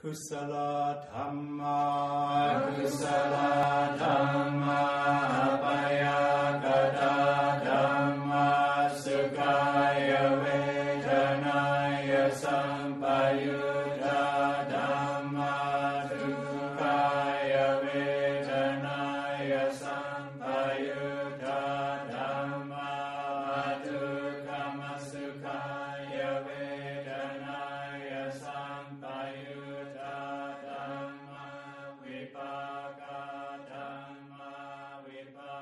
kusala dhamma apayagata dhamma sukaya vedanaya sampayuddha dhamma dukkaya vedanaya sampayuddha dhamma dukkama sukaya vedanaya sampayuddha dhamma vipaka dhamma neva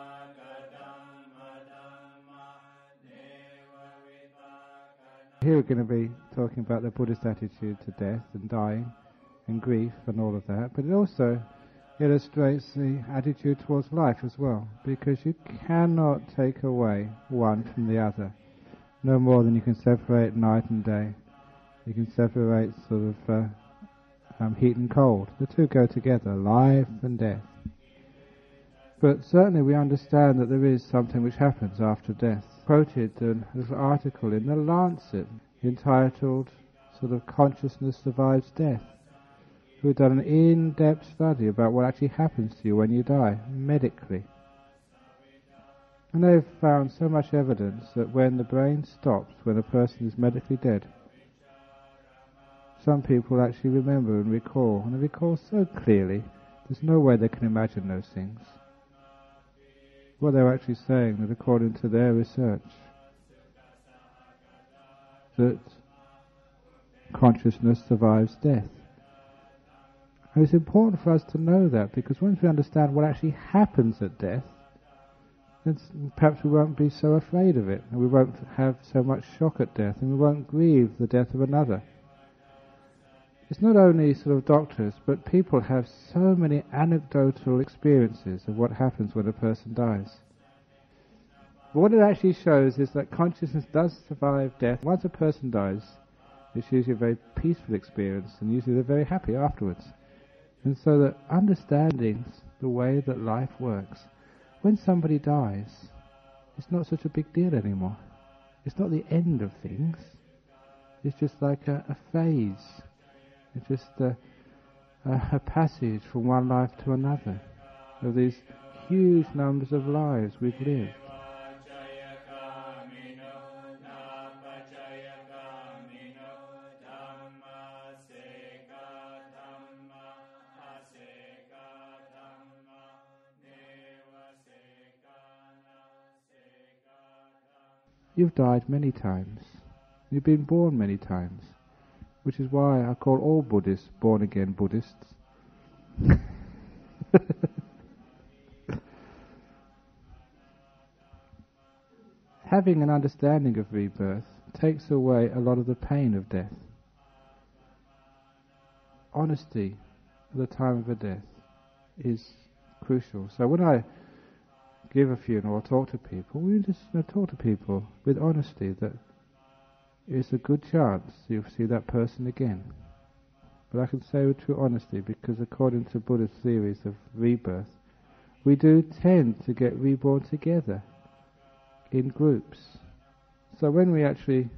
vipaka. Here we're going to be talking about the Buddhist attitude to death and dying and grief and all of that, but it also illustrates the attitude towards life as well, because you cannot take away one from the other, no more than you can separate night and day. You can separate sort of heat and cold. The two go together, life and death. But certainly we understand that there is something which happens after death. Quoted a little article in the Lancet entitled sort of Consciousness Survives Death, who had done an in-depth study about what actually happens to you when you die, medically. And they've found so much evidence that when the brain stops, when a person is medically dead, some people actually remember and recall, and they recall so clearly, there's no way they can imagine those things. What they're actually saying, that according to their research, that consciousness survives death. And it's important for us to know that, because once we understand what actually happens at death, then perhaps we won't be so afraid of it, and we won't have so much shock at death, and we won't grieve the death of another. It's not only sort of doctors, but people have so many anecdotal experiences of what happens when a person dies. But what it actually shows is that consciousness does survive death. Once a person dies, it's usually a very peaceful experience, and usually they're very happy afterwards. And so that understanding the way that life works, when somebody dies, it's not such a big deal anymore. It's not the end of things. It's just like a phase. It's just a passage from one life to another of these huge numbers of lives we've lived. You've died many times. You've been born many times. Which is why I call all Buddhists born-again Buddhists. Having an understanding of rebirth takes away a lot of the pain of death. Honesty at the time of a death is crucial. So when I give a funeral or talk to people, we just talk to people with honesty that it's a good chance you'll see that person again. But I can say with true honesty, because according to Buddhist theories of rebirth, we do tend to get reborn together in groups. So when we actually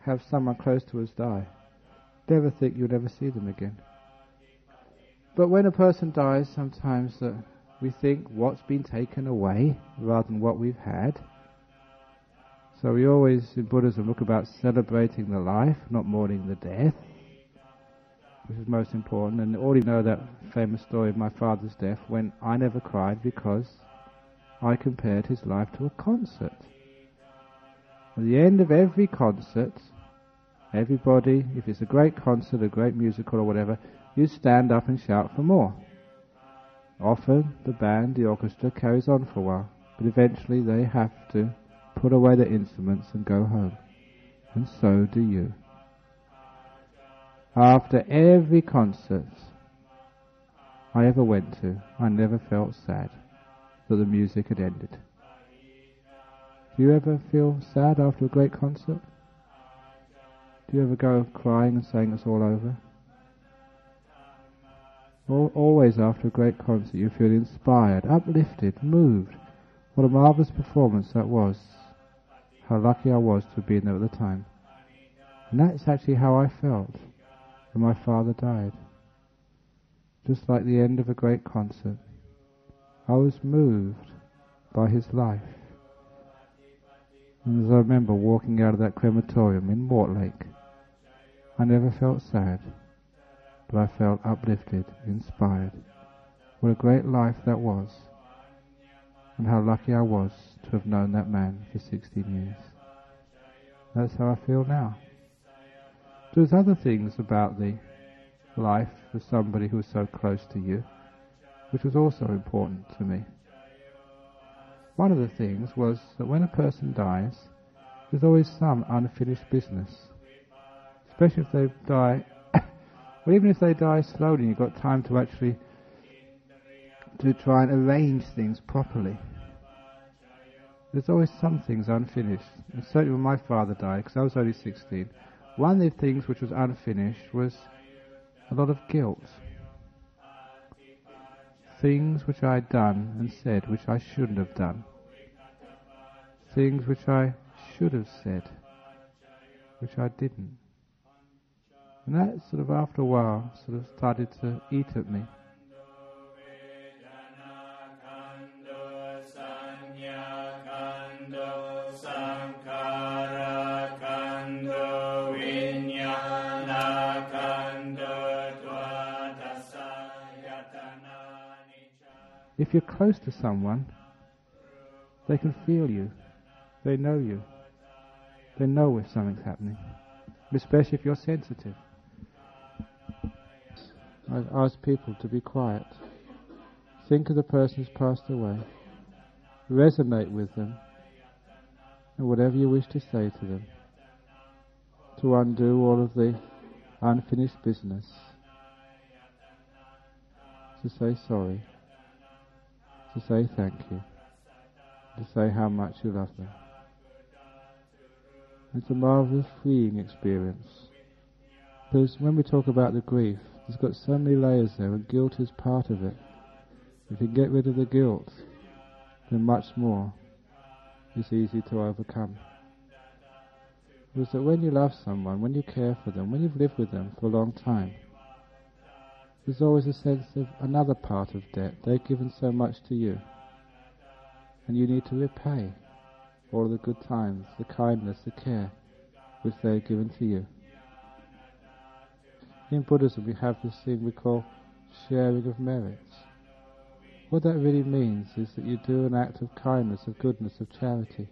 have someone close to us die, never think you'll never see them again. But when a person dies, sometimes we think what's been taken away rather than what we've had. So we always, in Buddhism, look about celebrating the life, not mourning the death, which is most important. And all you know that famous story of my father's death, when I never cried because I compared his life to a concert. At the end of every concert, everybody, if it's a great concert, a great musical or whatever, you stand up and shout for more. Often the band, the orchestra carries on for a while, but eventually they have to put away the instruments and go home. And so do you. After every concert I ever went to, I never felt sad that the music had ended. Do you ever feel sad after a great concert? Do you ever go crying and saying it's all over? Always after a great concert you feel inspired, uplifted, moved. What a marvellous performance that was. How lucky I was to have been there at the time. And that's actually how I felt and my father died. Just like the end of a great concert, I was moved by his life. And as I remember walking out of that crematorium in Mortlake, I never felt sad, but I felt uplifted, inspired. What a great life that was, and how lucky I was to have known that man for 16 years. That's how I feel now. There's other things about the life of somebody who was so close to you, which was also important to me. One of the things was that when a person dies, there's always some unfinished business. Especially if they die, or even if they die slowly, you've got time to actually to try and arrange things properly. There's always some things unfinished. And certainly when my father died, because I was only 16, one of the things which was unfinished was a lot of guilt. Things which I had done and said which I shouldn't have done. Things which I should have said, which I didn't. And that sort of after a while sort of started to eat at me. If you're close to someone, they can feel you. They know you. They know if something's happening, especially if you're sensitive. I ask people to be quiet. Think of the person who's passed away. Resonate with them, and whatever you wish to say to them, to undo all of the unfinished business, to say sorry, to say thank you, to say how much you love them. It's a marvellous freeing experience. Because when we talk about the grief, it's got so many layers there, and guilt is part of it. If you get rid of the guilt, then much more is easy to overcome. Because that when you love someone, when you care for them, when you've lived with them for a long time, there's always a sense of another part of debt. They've given so much to you, and you need to repay all of the good times, the kindness, the care which they've given to you. In Buddhism we have this thing we call sharing of merits. What that really means is that you do an act of kindness, of goodness, of charity.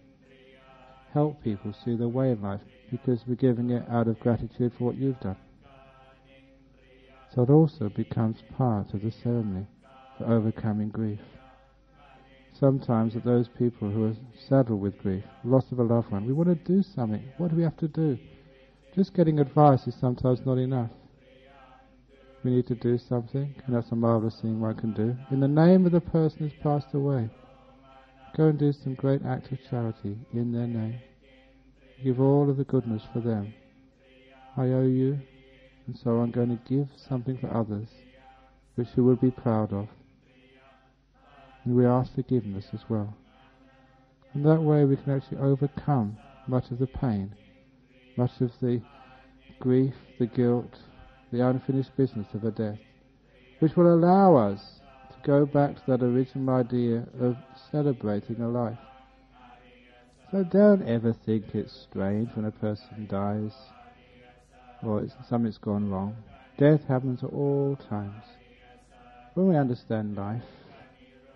Help people see their way in life, because we're giving it out of gratitude for what you've done. So it also becomes part of the ceremony for overcoming grief. Sometimes with those people who are saddled with grief, loss of a loved one, we want to do something. What do we have to do? Just getting advice is sometimes not enough. We need to do something, and that's a marvellous thing one can do. In the name of the person who's passed away, go and do some great act of charity in their name. Give all of the goodness for them. I owe you, and so I'm going to give something for others, which you will be proud of. And we ask forgiveness as well. And that way we can actually overcome much of the pain, much of the grief, the guilt, the unfinished business of a death, which will allow us to go back to that original idea of celebrating a life. So don't ever think it's strange when a person dies, or something's gone wrong. Death happens at all times. When we understand life,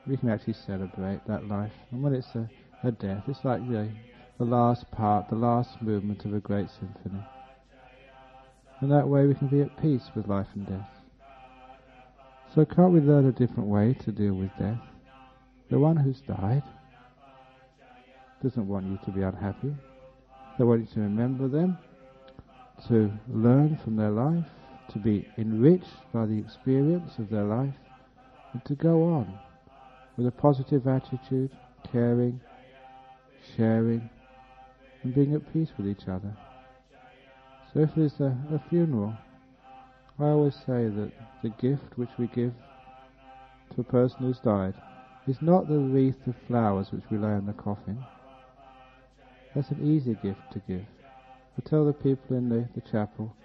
we can actually celebrate that life. And when it's a death, it's like the last part, the last movement of a great symphony. And that way we can be at peace with life and death. So can't we learn a different way to deal with death? The one who's died doesn't want you to be unhappy. They want you to remember them, to learn from their life, to be enriched by the experience of their life, and to go on with a positive attitude, caring, sharing, and being at peace with each other. So if there's a funeral, I always say that the gift which we give to a person who's died is not the wreath of flowers which we lay on the coffin. That's an easy gift to give. I tell the people in the chapel,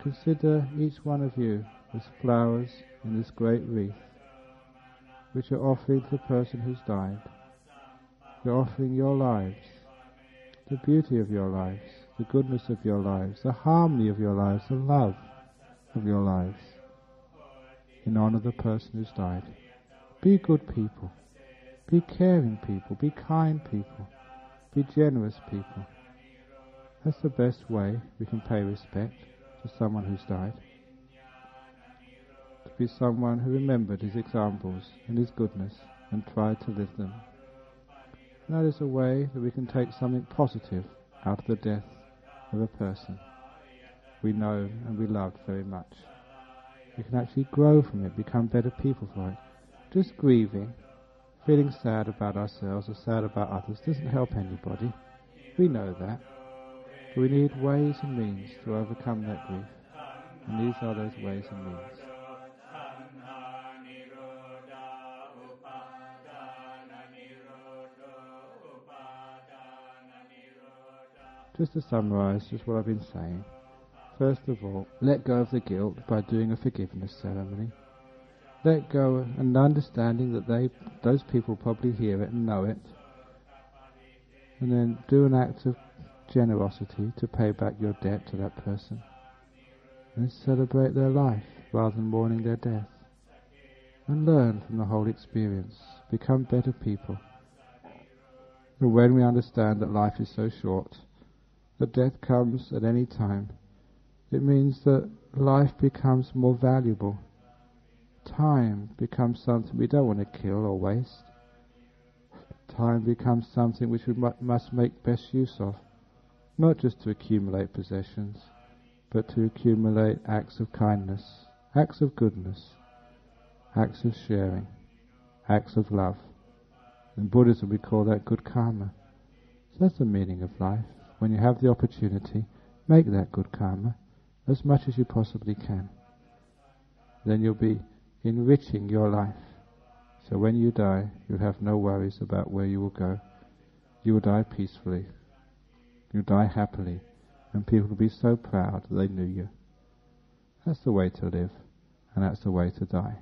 consider each one of you as flowers in this great wreath, which are offering to the person who's died. You're offering your lives, the beauty of your lives, the goodness of your lives, the harmony of your lives, the love of your lives, in honor of the person who's died. Be good people, be caring people, be kind people, be generous people. That's the best way we can pay respect to someone who's died. To be someone who remembered his examples and his goodness and tried to live them. And that is a way that we can take something positive out of the death of a person we know and we loved very much. We can actually grow from it, become better people for it. Just grieving, feeling sad about ourselves or sad about others doesn't help anybody. We know that. But we need ways and means to overcome that grief. And these are those ways and means. Just to summarize just what I've been saying. First of all, let go of the guilt by doing a forgiveness ceremony. Let go and understanding that those people probably hear it and know it. And then do an act of generosity to pay back your debt to that person. And celebrate their life rather than mourning their death. And learn from the whole experience. Become better people. And when we understand that life is so short, that death comes at any time, it means that life becomes more valuable. Time becomes something we don't want to kill or waste. Time becomes something which we must make best use of, not just to accumulate possessions, but to accumulate acts of kindness, acts of goodness, acts of sharing, acts of love. In Buddhism we call that good karma. So that's the meaning of life. When you have the opportunity, make that good karma as much as you possibly can. Then you'll be enriching your life. So when you die, you'll have no worries about where you will go. You will die peacefully. You'll die happily. And people will be so proud that they knew you. That's the way to live. And that's the way to die.